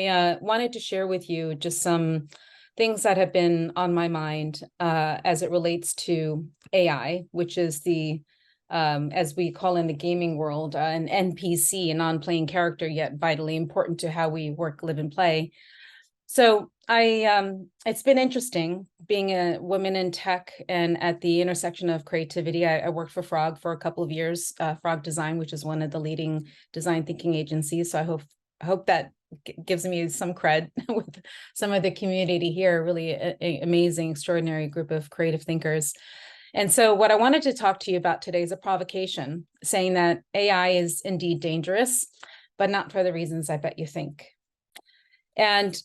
I wanted to share with you just some things that have been on my mind as it relates to AI, which is as we call in the gaming world, an NPC, a non-playing character, yet vitally important to how we work, live, and play. So it's been interesting being a woman in tech and at the intersection of creativity. I worked for Frog for a couple of years, Frog Design, which is one of the leading design thinking agencies. So I hope that gives me some cred with some of the community here, really amazing, extraordinary group of creative thinkers. And so what I wanted to talk to you about today is a provocation, saying that AI is indeed dangerous, but not for the reasons I bet you think. And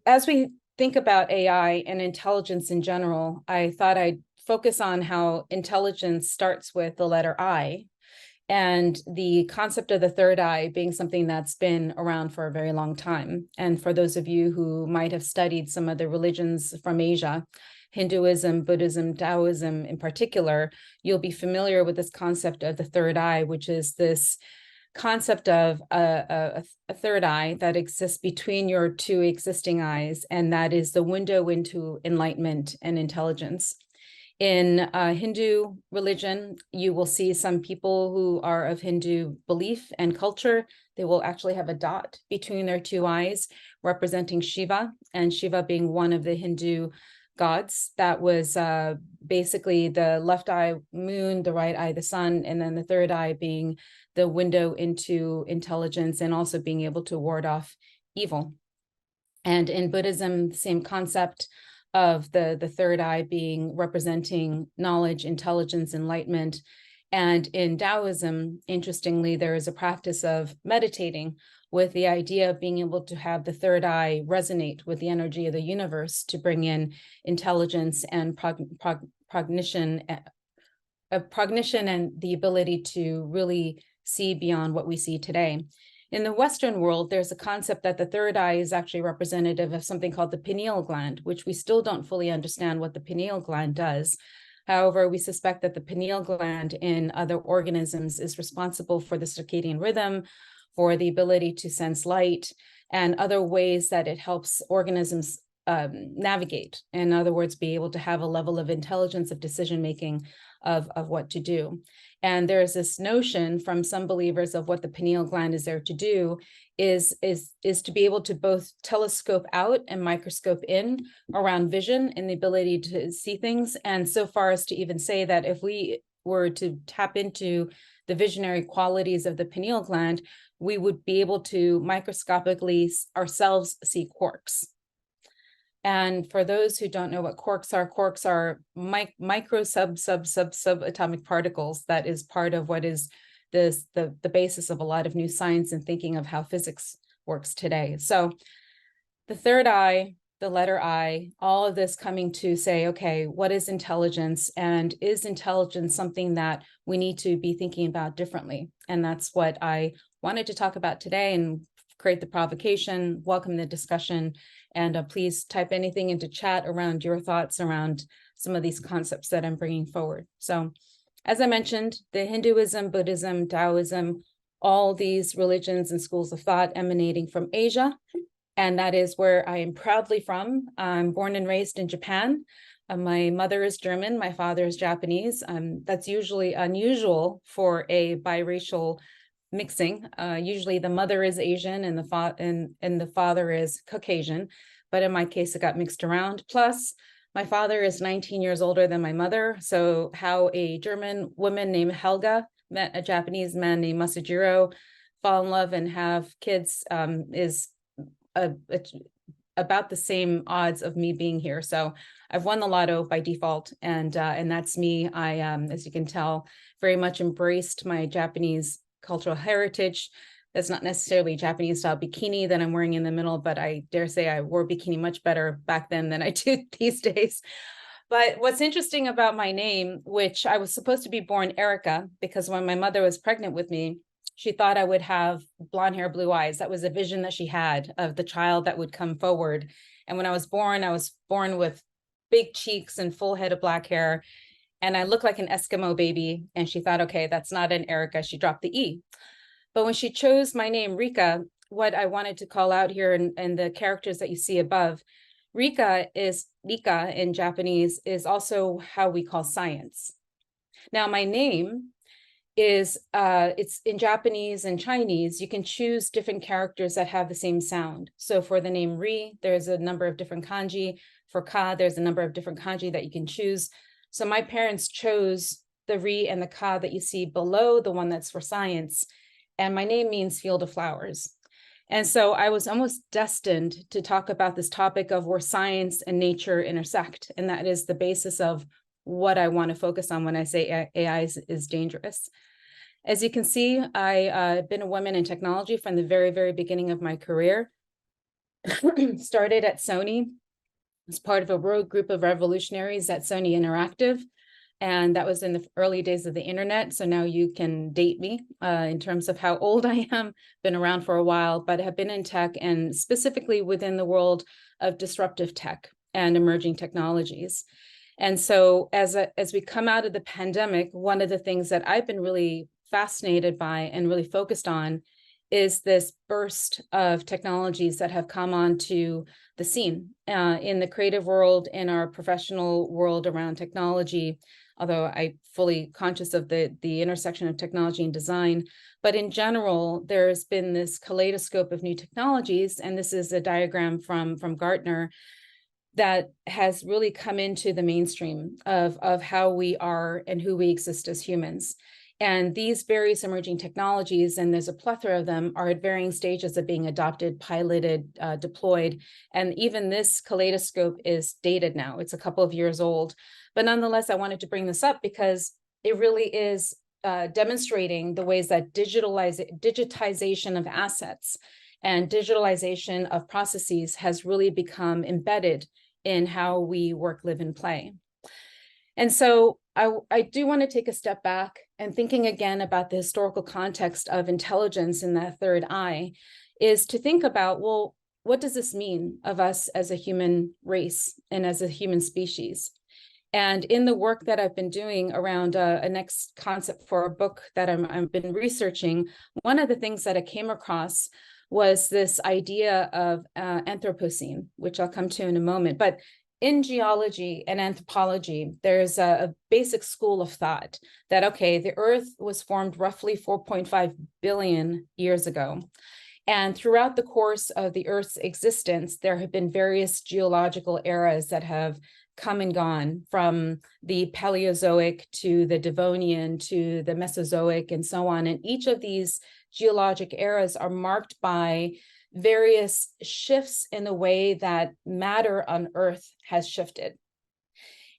as we think about AI and intelligence in general, I thought I'd focus on how intelligence starts with the letter I, and the concept of the third eye being something that's been around for a very long time. And for those of you who might have studied some of the religions from Asia, Hinduism, Buddhism, Taoism in particular, you'll be familiar with this concept of the third eye, which is this concept of a third eye that exists between your two existing eyes, and that is the window into enlightenment and intelligence. In Hindu religion, you will see some people who are of Hindu belief and culture. They will actually have a dot between their two eyes, representing Shiva, and Shiva being one of the Hindu gods. That was basically the left eye moon, the right eye the sun, and then the third eye being the window into intelligence and also being able to ward off evil. And in Buddhism, the same concept of the third eye being representing knowledge, intelligence, enlightenment. And in Taoism, interestingly, there is a practice of meditating with the idea of being able to have the third eye resonate with the energy of the universe to bring in intelligence and cognition and the ability to really see beyond what we see today. In the Western world, there's a concept that the third eye is actually representative of something called the pineal gland, which we still don't fully understand what the pineal gland does. However, we suspect that the pineal gland in other organisms is responsible for the circadian rhythm, for the ability to sense light, and other ways that it helps organisms navigate. In other words, be able to have a level of intelligence of decision-making of what to do. And there's this notion from some believers of what the pineal gland is there to do is to be able to both telescope out and microscope in around vision and the ability to see things. And so far as to even say that if we were to tap into the visionary qualities of the pineal gland, we would be able to microscopically ourselves see quarks. And for those who don't know what quarks are micro subatomic particles. That is part of what is the basis of a lot of new science and thinking of how physics works today. So the third eye, the letter I, all of this coming to say, okay, what is intelligence? And is intelligence something that we need to be thinking about differently? And that's what I wanted to talk about today and create the provocation, welcome the discussion, and please type anything into chat around your thoughts around some of these concepts that I'm bringing forward. So as I mentioned, the Hinduism, Buddhism, Taoism, all these religions and schools of thought emanating from Asia. And that is where I am proudly from. I'm born and raised in Japan. My mother is German, my father is Japanese. That's usually unusual for a biracial mixing. Usually the mother is Asian and the father is Caucasian, but in my case it got mixed around. Plus, my father is 19 years older than my mother, so how a German woman named Helga met a Japanese man named Masujiro, fall in love and have kids is about the same odds of me being here. So I've won the lotto by default, and that's me. I, as you can tell, very much embraced my Japanese cultural heritage. That's not necessarily Japanese style bikini that I'm wearing in the middle, but I dare say I wore bikini much better back then than I do these days. But what's interesting about my name, which I was supposed to be born Erica, because when my mother was pregnant with me, she thought I would have blonde hair, blue eyes. That was a vision that she had of the child that would come forward. And when I was born with big cheeks and full head of black hair. And I looked like an Eskimo baby. And she thought, okay, that's not an Erica. She dropped the E. But when she chose my name, Rika, what I wanted to call out here, and the characters that you see above, Rika in Japanese is also how we call science. Now, my name is, it's in Japanese and Chinese, you can choose different characters that have the same sound. So for the name Ri, there's a number of different kanji. For Ka, there's a number of different kanji that you can choose. So my parents chose the Ri and the Ka that you see below, the one that's for science. And my name means field of flowers. And so I was almost destined to talk about this topic of where science and nature intersect. And that is the basis of what I want to focus on when I say AI is dangerous. As you can see, I've been a woman in technology from the very, very beginning of my career. Started at Sony as part of a rogue group of revolutionaries at Sony Interactive. And that was in the early days of the internet. So now you can date me in terms of how old I am, been around for a while, but have been in tech and specifically within the world of disruptive tech and emerging technologies. And so as we come out of the pandemic, one of the things that I've been really fascinated by and really focused on is this burst of technologies that have come onto the scene in the creative world, in our professional world around technology, although I'm fully conscious of the intersection of technology and design. But in general, there's been this kaleidoscope of new technologies, and this is a diagram from Gartner that has really come into the mainstream of how we are and who we exist as humans. And these various emerging technologies, and there's a plethora of them, are at varying stages of being adopted, piloted, deployed. And even this kaleidoscope is dated now. It's a couple of years old. But nonetheless, I wanted to bring this up because it really is demonstrating the ways that digitization of assets and digitalization of processes has really become embedded in how we work, live, and play. And so I do want to take a step back and thinking again about the historical context of intelligence in that third eye is to think about, well, what does this mean of us as a human race and as a human species? And in the work that I've been doing around a next concept for a book that I've been researching, one of the things that I came across was this idea of Anthropocene, which I'll come to in a moment. But in geology and anthropology, there's a basic school of thought that, okay, the Earth was formed roughly 4.5 billion years ago. And throughout the course of the Earth's existence, there have been various geological eras that have come and gone, from the Paleozoic to the Devonian to the Mesozoic and so on. And each of these geologic eras are marked by various shifts in the way that matter on Earth has shifted.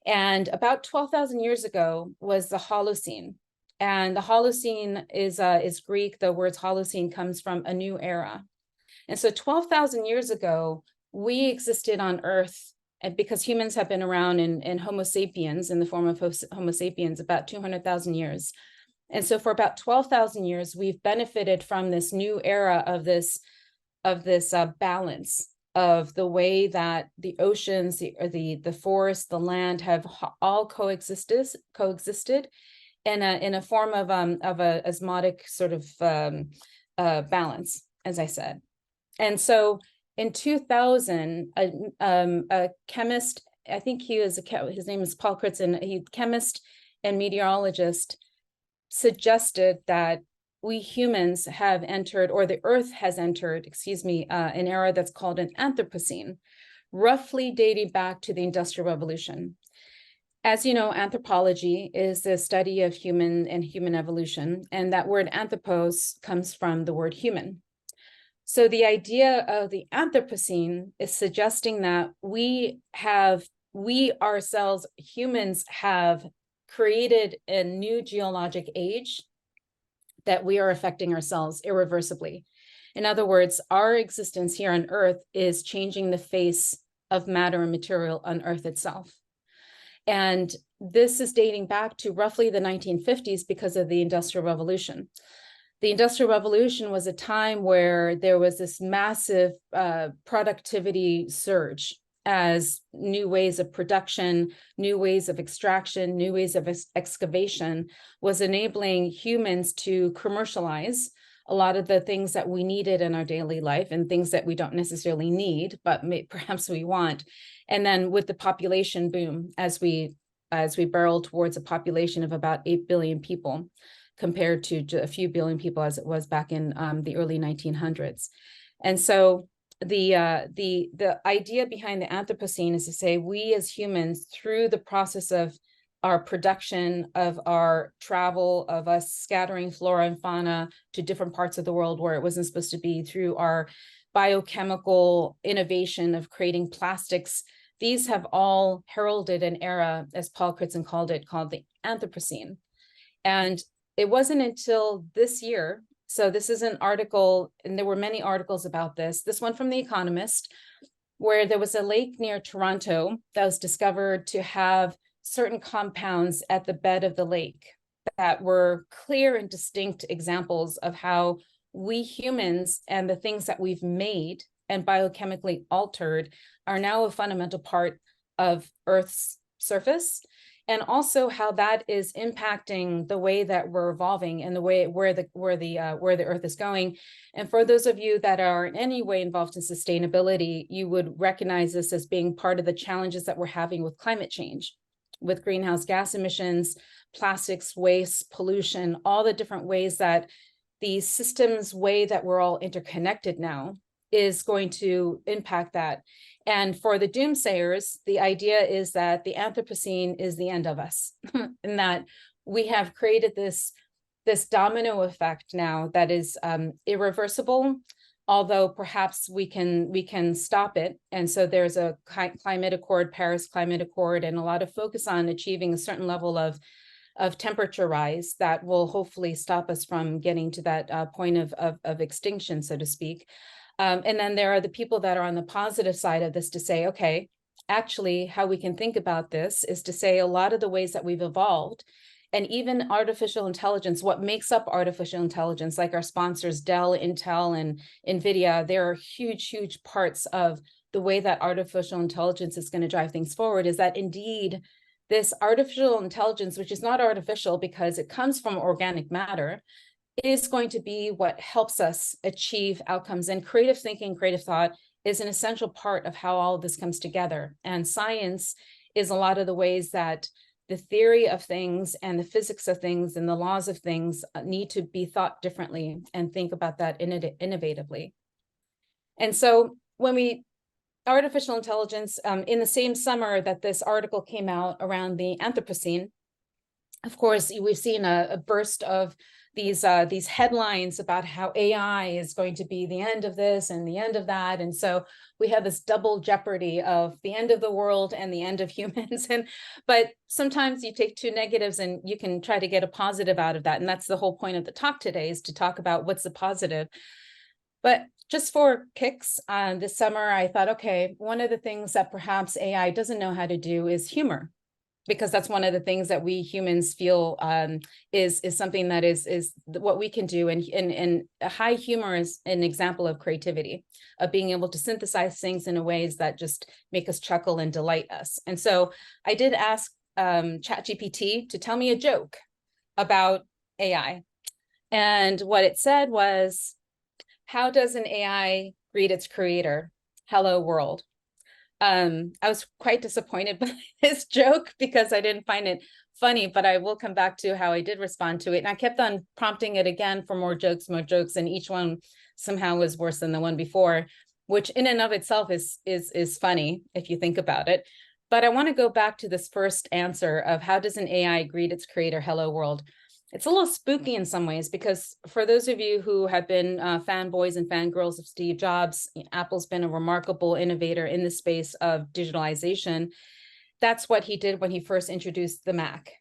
And about 12,000 years ago was the Holocene. And the Holocene is Greek. The word Holocene comes from a new era. And so 12,000 years ago, we existed on Earth, and because humans have been around in Homo sapiens, in the form of Homo sapiens, about 200,000 years. And so for about 12,000 years, we've benefited from this new era of this balance of the way that the oceans, the forests, the land have all coexisted in a form of a osmotic sort of balance, as I said. And so in 2000, a chemist, I think his name is Paul Crutzen, a chemist and meteorologist, suggested that we humans have entered, or the Earth has entered, an era that's called an Anthropocene, roughly dating back to the Industrial Revolution. As you know, anthropology is the study of human and human evolution, and that word anthropos comes from the word human. So the idea of the Anthropocene is suggesting that we ourselves, humans, have created a new geologic age that we are affecting ourselves irreversibly. In other words, our existence here on Earth is changing the face of matter and material on Earth itself. And this is dating back to roughly the 1950s because of the Industrial Revolution. The Industrial Revolution was a time where there was this massive productivity surge as new ways of production, new ways of extraction, new ways of excavation was enabling humans to commercialize a lot of the things that we needed in our daily life and things that we don't necessarily need, but perhaps we want. And then with the population boom, as we barrel towards a population of about 8 billion people, compared to a few billion people as it was back in the early 1900s. And so the idea behind the Anthropocene is to say we as humans, through the process of our production, of our travel, of us scattering flora and fauna to different parts of the world where it wasn't supposed to be, through our biochemical innovation of creating plastics, these have all heralded an era, as Paul Crutzen called it, called the Anthropocene. And it wasn't until this year, so this is an article, and there were many articles about this one from The Economist, where there was a lake near Toronto that was discovered to have certain compounds at the bed of the lake that were clear and distinct examples of how we humans and the things that we've made and biochemically altered are now a fundamental part of Earth's surface, and also how that is impacting the way that we're evolving and the way where the Earth is going. And for those of you that are in any way involved in sustainability, you would recognize this as being part of the challenges that we're having with climate change, with greenhouse gas emissions, plastics, waste, pollution, all the different ways that the systems way that we're all interconnected now is going to impact that. And for the doomsayers, the idea is that the Anthropocene is the end of us, and that we have created this domino effect now that is irreversible, although perhaps we can stop it. And so there's a climate accord, Paris Climate Accord, and a lot of focus on achieving a certain level of temperature rise that will hopefully stop us from getting to that point of extinction, so to speak. And then there are the people that are on the positive side of this to say, okay, actually, how we can think about this is to say a lot of the ways that we've evolved, and even artificial intelligence, what makes up artificial intelligence, like our sponsors, Dell, Intel, and NVIDIA, there are huge, huge parts of the way that artificial intelligence is going to drive things forward, is that indeed this artificial intelligence, which is not artificial because it comes from organic matter, is going to be what helps us achieve outcomes. And creative thinking, creative thought is an essential part of how all of this comes together. And science is a lot of the ways that the theory of things and the physics of things and the laws of things need to be thought differently and think about that innovatively. And so when artificial intelligence, in the same summer that this article came out around the Anthropocene, of course, we've seen a burst of these headlines about how AI is going to be the end of this and the end of that. And so we have this double jeopardy of the end of the world and the end of humans. But sometimes you take two negatives and you can try to get a positive out of that. And that's the whole point of the talk today, is to talk about what's the positive. But just for kicks, this summer, I thought, okay, one of the things that perhaps AI doesn't know how to do is humor, because that's one of the things that we humans feel is something that is what we can do. And high humor is an example of creativity, of being able to synthesize things in a ways that just make us chuckle and delight us. And so I did ask ChatGPT to tell me a joke about AI. And what it said was, how does an AI greet its creator? Hello, world. I was quite disappointed by this joke because I didn't find it funny, but I will come back to how I did respond to it. And I kept on prompting it again for more jokes, and each one somehow was worse than the one before, which in and of itself is funny if you think about it. But I want to go back to this first answer of how does an AI greet its creator, hello world. It's a little spooky in some ways, because for those of you who have been fanboys and fangirls of Steve Jobs, Apple's been a remarkable innovator in the space of digitalization. That's what he did when he first introduced the Mac,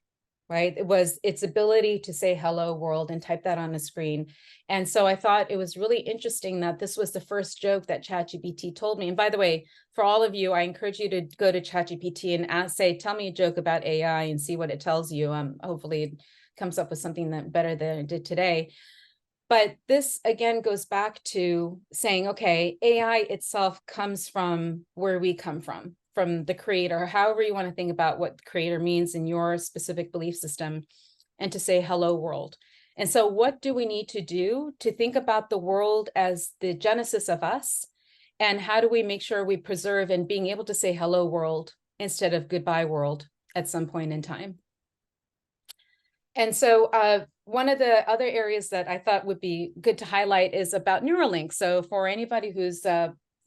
right? It was its ability to say hello world and type that on the screen. And so I thought it was really interesting that this was the first joke that ChatGPT told me. And by the way, for all of you, I encourage you to go to ChatGPT and say, tell me a joke about AI, and see what it tells you. Hopefully it comes up with something that better than it did today. But this again goes back to saying, okay, AI itself comes from where we come from the creator, however you want to think about what creator means in your specific belief system, and to say hello world. And so what do we need to do to think about the world as the genesis of us? And how do we make sure we preserve and being able to say hello world instead of goodbye world at some point in time? And so one of the other areas that I thought would be good to highlight is about Neuralink. So for anybody who's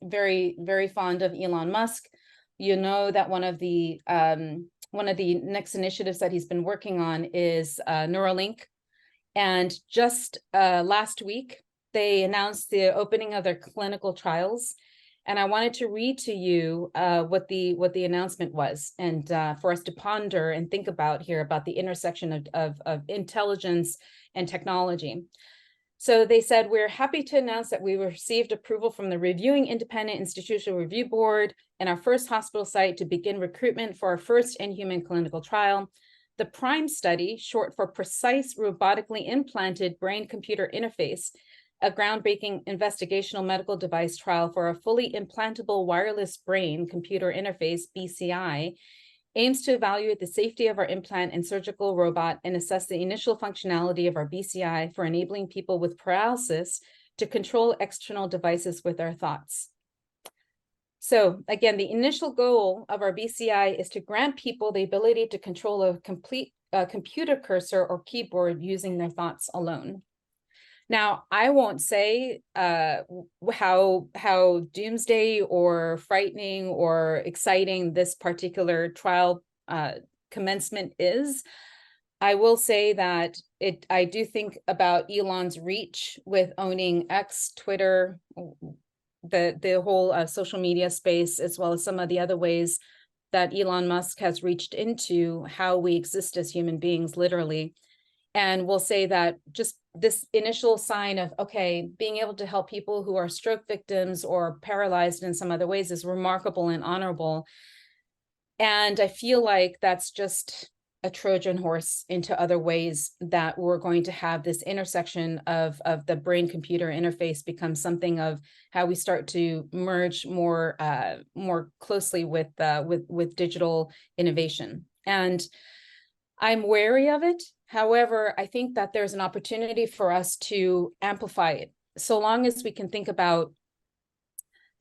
very, very fond of Elon Musk, you know that one of the next initiatives that he's been working on is Neuralink. And just last week, they announced the opening of their clinical trials. And I wanted to read to you what the announcement was, and for us to ponder and think about here about the intersection of intelligence and technology. So they said, we're happy to announce that we received approval from the Reviewing Independent Institutional Review Board and our first hospital site to begin recruitment for our first in-human clinical trial. The PRIME study, short for Precise Robotically Implanted Brain-Computer Interface, a groundbreaking investigational medical device trial for a fully implantable wireless brain-computer interface, BCI, aims to evaluate the safety of our implant and surgical robot and assess the initial functionality of our BCI for enabling people with paralysis to control external devices with their thoughts. So again, the initial goal of our BCI is to grant people the ability to control a complete computer cursor or keyboard using their thoughts alone. Now, I won't say how doomsday or frightening or exciting this particular trial commencement is. I will say that I do think about Elon's reach with owning X, Twitter, the whole social media space, as well as some of the other ways that Elon Musk has reached into how we exist as human beings, literally. And we'll say that just this initial sign of, okay, being able to help people who are stroke victims or paralyzed in some other ways is remarkable and honorable. And I feel like that's just a Trojan horse into other ways that we're going to have this intersection of the brain-computer interface become something of how we start to merge more closely with digital innovation. And I'm wary of it. However, I think that there's an opportunity for us to amplify it, so long as we can think about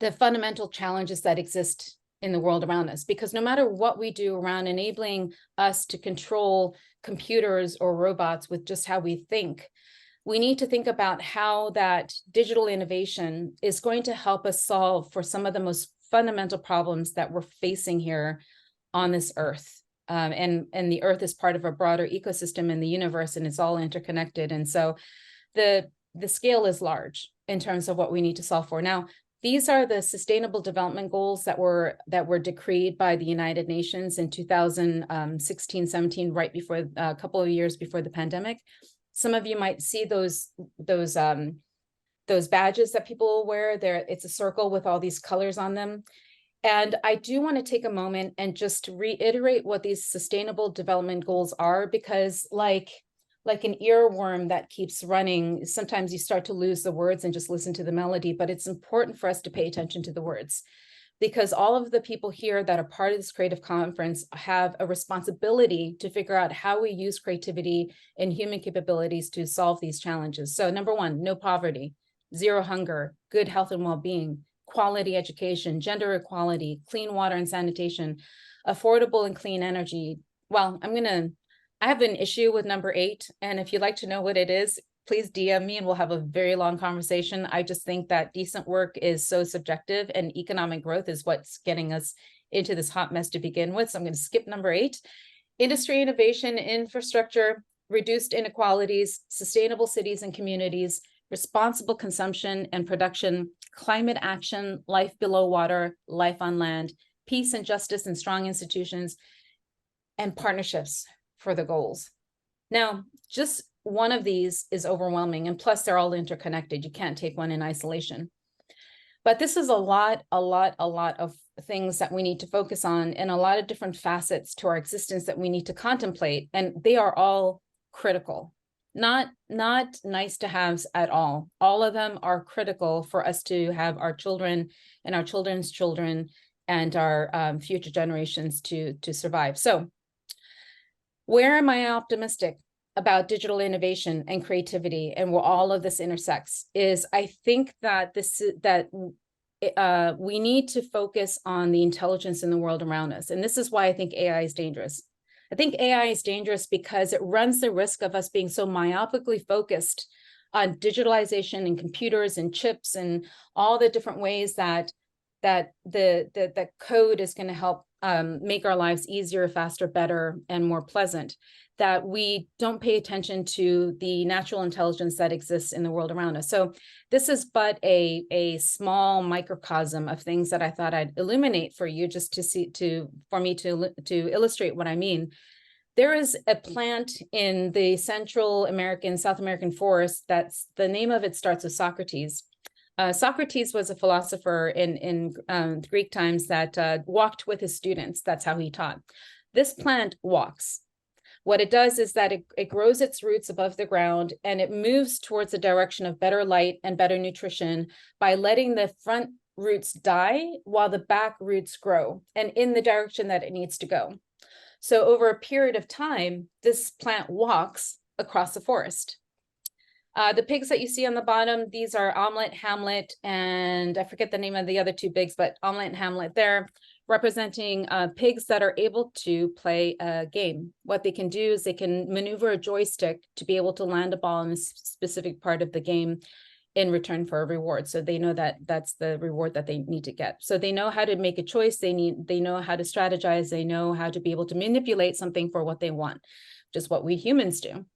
the fundamental challenges that exist in the world around us. Because no matter what we do around enabling us to control computers or robots with just how we think, we need to think about how that digital innovation is going to help us solve for some of the most fundamental problems that we're facing here on this earth. And the earth is part of a broader ecosystem in the universe, and it's all interconnected. And so the scale is large in terms of what we need to solve for. Now, these are the Sustainable Development Goals that were decreed by the United Nations in 2016, 17, right before a couple of years before the pandemic. Some of you might see those badges that people wear there. It's a circle with all these colors on them. And I do want to take a moment and just reiterate what these Sustainable Development Goals are, because like an earworm that keeps running, sometimes you start to lose the words and just listen to the melody, but it's important for us to pay attention to the words, because all of the people here that are part of this creative conference have a responsibility to figure out how we use creativity and human capabilities to solve these challenges. So number one, no poverty, zero hunger, good health and well-being, quality education, gender equality, clean water and sanitation, affordable and clean energy. Well, I have an issue with number 8. And if you'd like to know what it is, please DM me and we'll have a very long conversation. I just think that decent work is so subjective, and economic growth is what's getting us into this hot mess to begin with. So I'm going to skip number 8. Industry, innovation, infrastructure, reduced inequalities, sustainable cities and communities, responsible consumption and production, climate action, life below water, life on land, peace and justice and strong institutions, and partnerships for the goals. Now, just one of these is overwhelming, and plus they're all interconnected. You can't take one in isolation. But this is a lot of things that we need to focus on, and a lot of different facets to our existence that we need to contemplate, and they are all critical. Not nice to haves at all. All of them are critical for us to have our children and our children's children and our future generations to survive. So where am I optimistic about digital innovation and creativity and where all of this intersects is I think that we need to focus on the intelligence in the world around us. And this is why I think AI is dangerous. I think AI is dangerous because it runs the risk of us being so myopically focused on digitalization and computers and chips and all the different ways that the code is going to help make our lives easier, faster, better, and more pleasant, that we don't pay attention to the natural intelligence that exists in the world around us. So this is but a small microcosm of things that I thought I'd illuminate for you, just for me to illustrate what I mean. There is a plant in the South American forest that's the name of it starts with Socrates. Socrates was a philosopher in Greek times that walked with his students. That's how he taught. This plant walks. What it does is that it grows its roots above the ground and it moves towards the direction of better light and better nutrition by letting the front roots die while the back roots grow and in the direction that it needs to go. So over a period of time, this plant walks across the forest. The pigs that you see on the bottom, these are Omelette, Hamlet, and I forget the name of the other two pigs, but Omelette and Hamlet, they're representing pigs that are able to play a game. What they can do is they can maneuver a joystick to be able to land a ball in a specific part of the game in return for a reward. So they know that that's the reward that they need to get. So they know how to make a choice. They know how to strategize. They know how to be able to manipulate something for what they want, which is what we humans do.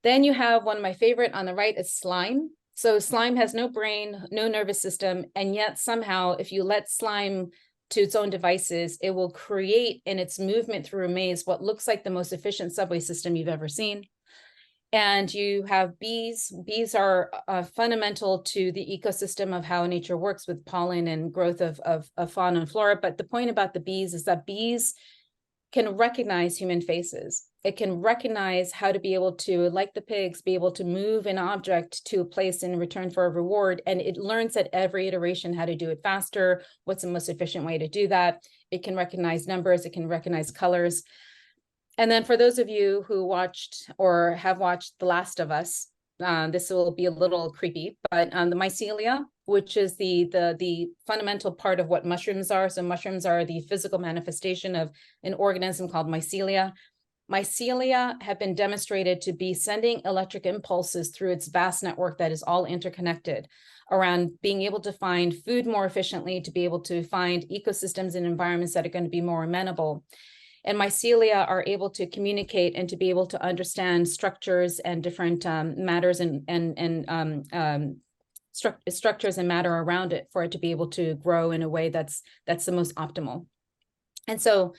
Then you have one of my favorite on the right is slime. So slime has no brain, no nervous system, and yet somehow if you let slime to its own devices, it will create in its movement through a maze what looks like the most efficient subway system you've ever seen. And you have bees. Bees are fundamental to the ecosystem of how nature works with pollen and growth of fauna and flora. But the point about the bees is that bees can recognize human faces. It can recognize how to be able to, like the pigs, be able to move an object to a place in return for a reward. And it learns at every iteration how to do it faster, what's the most efficient way to do that. It can recognize numbers, it can recognize colors. And then for those of you who watched or have watched The Last of Us, this will be a little creepy, but the mycelia, which is the fundamental part of what mushrooms are. So mushrooms are the physical manifestation of an organism called mycelia. Mycelia have been demonstrated to be sending electric impulses through its vast network that is all interconnected around being able to find food more efficiently, to be able to find ecosystems and environments that are going to be more amenable. And mycelia are able to communicate and to be able to understand structures and different matters and structures and matter around it for it to be able to grow in a way that's the most optimal. And so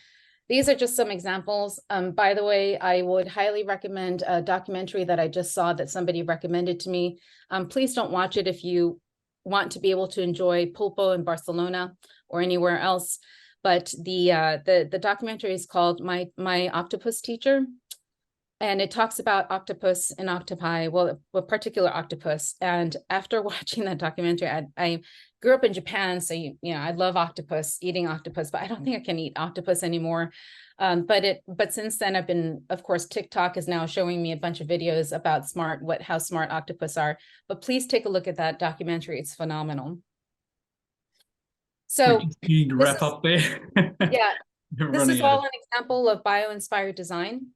these are just some examples. By the way, I would highly recommend a documentary that I just saw that somebody recommended to me. Please don't watch it if you want to be able to enjoy pulpo in Barcelona or anywhere else. But the documentary is called My Octopus Teacher. And it talks about octopus and octopi, well, a particular octopus. And after watching that documentary, I grew up in Japan, so I love octopus, eating octopus, but I don't think I can eat octopus anymore. But since then, I've been, of course, TikTok is now showing me a bunch of videos about how smart octopus are. But please take a look at that documentary; it's phenomenal. So we need to wrap up there. Yeah, this is all an example of bio-inspired design.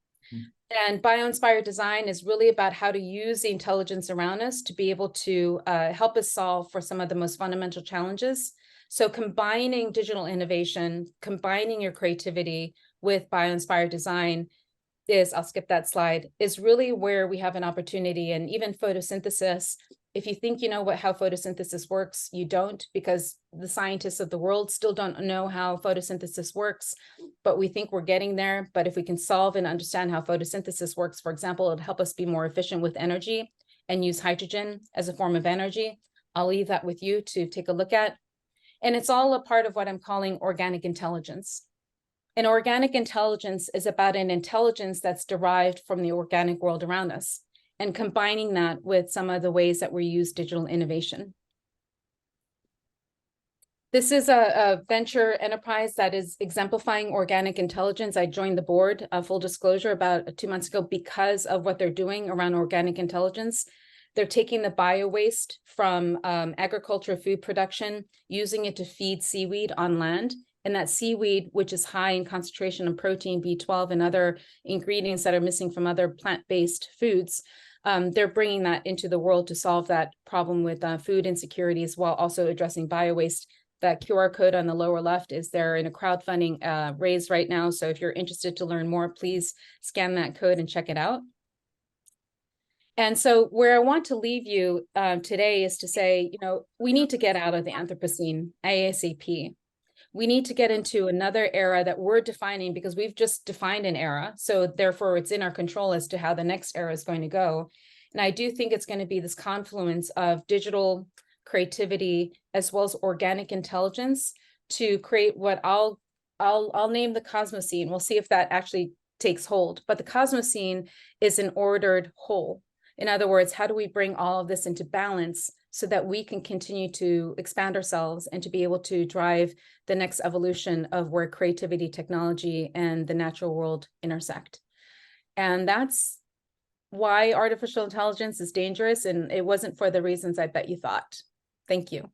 And bio-inspired design is really about how to use the intelligence around us to be able to help us solve for some of the most fundamental challenges. So combining digital innovation, combining your creativity with bio-inspired design I'll skip that slide, is really where we have an opportunity. And even photosynthesis, if you think you know how photosynthesis works, you don't, because the scientists of the world still don't know how photosynthesis works, but we think we're getting there. But if we can solve and understand how photosynthesis works, for example, it'll help us be more efficient with energy and use hydrogen as a form of energy. I'll leave that with you to take a look at. And it's all a part of what I'm calling organic intelligence. And organic intelligence is about an intelligence that's derived from the organic world around us, and combining that with some of the ways that we use digital innovation. This is a venture enterprise that is exemplifying organic intelligence. I joined the board, full disclosure, about 2 months ago because of what they're doing around organic intelligence. They're taking the bio waste from agriculture food production, using it to feed seaweed on land. And that seaweed, which is high in concentration of protein, B12, and other ingredients that are missing from other plant-based foods, they're bringing that into the world to solve that problem with food insecurities while also addressing bio waste. That QR code on the lower left is there in a crowdfunding raise right now. So if you're interested to learn more, please scan that code and check it out. And so where I want to leave you today is to say, we need to get out of the Anthropocene ASAP. We need to get into another era that we're defining because we've just defined an era. So therefore it's in our control as to how the next era is going to go. And I do think it's going to be this confluence of digital creativity as well as organic intelligence to create what I'll name the Cosmocene. We'll see if that actually takes hold. But the Cosmocene is an ordered whole. In other words, how do we bring all of this into balance so that we can continue to expand ourselves and to be able to drive the next evolution of where creativity, technology, and the natural world intersect? And that's why artificial intelligence is dangerous, and it wasn't for the reasons I bet you thought. Thank you.